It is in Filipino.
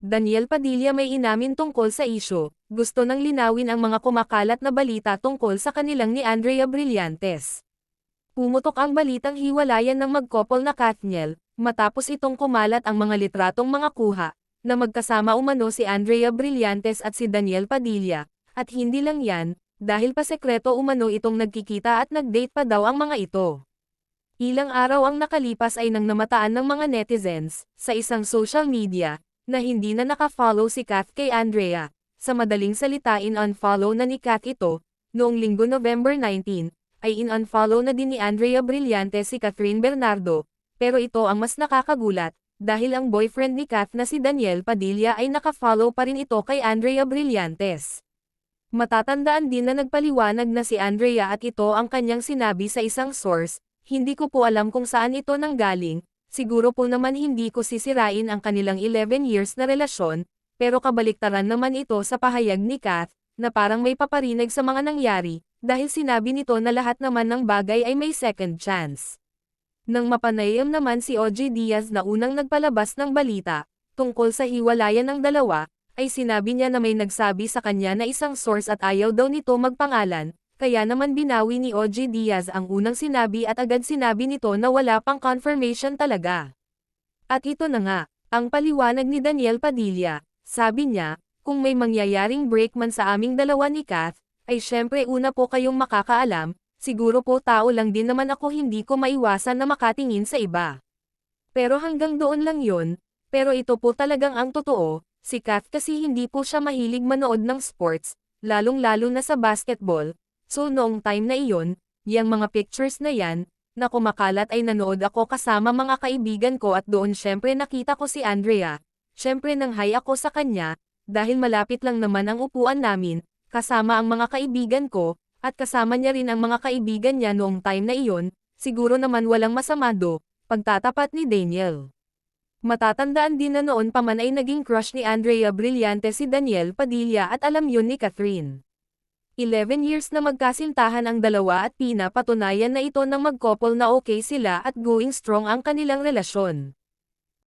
Daniel Padilla may inamin tungkol sa isyu, gusto nang linawin ang mga kumakalat na balita tungkol sa kanilang ni Andrea Brillantes. Pumutok ang balitang hiwalayan ng mag-couple na Kathniel, matapos itong kumalat ang mga litratong mga kuha, na magkasama umano si Andrea Brillantes at si Daniel Padilla, at hindi lang yan, dahil pa sekreto umano itong nagkikita at nag-date pa daw ang mga ito. Ilang araw ang nakalipas ay nang namataan ng mga netizens, sa isang social media, na hindi na naka-follow si Kath kay Andrea. Sa madaling salita in-unfollow na ni Kath ito, noong Linggo November 19, ay in-unfollow na din ni Andrea Brillantes si Catherine Bernardo, pero ito ang mas nakakagulat, dahil ang boyfriend ni Kath na si Daniel Padilla ay naka-follow pa rin ito kay Andrea Brillantes. Matatandaan din na nagpaliwanag na si Andrea at ito ang kanyang sinabi sa isang source, hindi ko po alam kung saan ito nanggaling, siguro po naman hindi ko sisirain ang kanilang 11 years na relasyon, pero kabaliktaran naman ito sa pahayag ni Kath, na parang may paparinig sa mga nangyari, dahil sinabi nito na lahat naman ng bagay ay may second chance. Nang mapanayam naman si OG Diaz na unang nagpalabas ng balita, tungkol sa hiwalayan ng dalawa, ay sinabi niya na may nagsabi sa kanya na isang source at ayaw daw nito magpangalan, kaya naman binawi ni OG Diaz ang unang sinabi at agad sinabi nito na wala pang confirmation talaga. At ito na nga, ang paliwanag ni Daniel Padilla, sabi niya, kung may mangyayaring break man sa aming dalawa ni Kath, ay syempre una po kayong makakaalam, siguro po tao lang din naman ako hindi ko maiwasan na makatingin sa iba. Pero hanggang doon lang yun, pero ito po talagang ang totoo, si Kath kasi hindi po siya mahilig manood ng sports, lalong-lalo na sa basketball. So noong time na iyon, yang mga pictures na yan, na kumakalat ay nanood ako kasama mga kaibigan ko at doon syempre nakita ko si Andrea. Syempre nang hi ako sa kanya, dahil malapit lang naman ang upuan namin, kasama ang mga kaibigan ko, at kasama niya rin ang mga kaibigan niya noong time na iyon, siguro naman walang masama do, pagtatapat ni Daniel. Matatandaan din na noon pa man ay naging crush ni Andrea Brillantes si Daniel Padilla at alam yun ni Catherine. 11 years na magkasintahan ang dalawa at pinapatunayan na ito ng mag-couple na okay sila at going strong ang kanilang relasyon.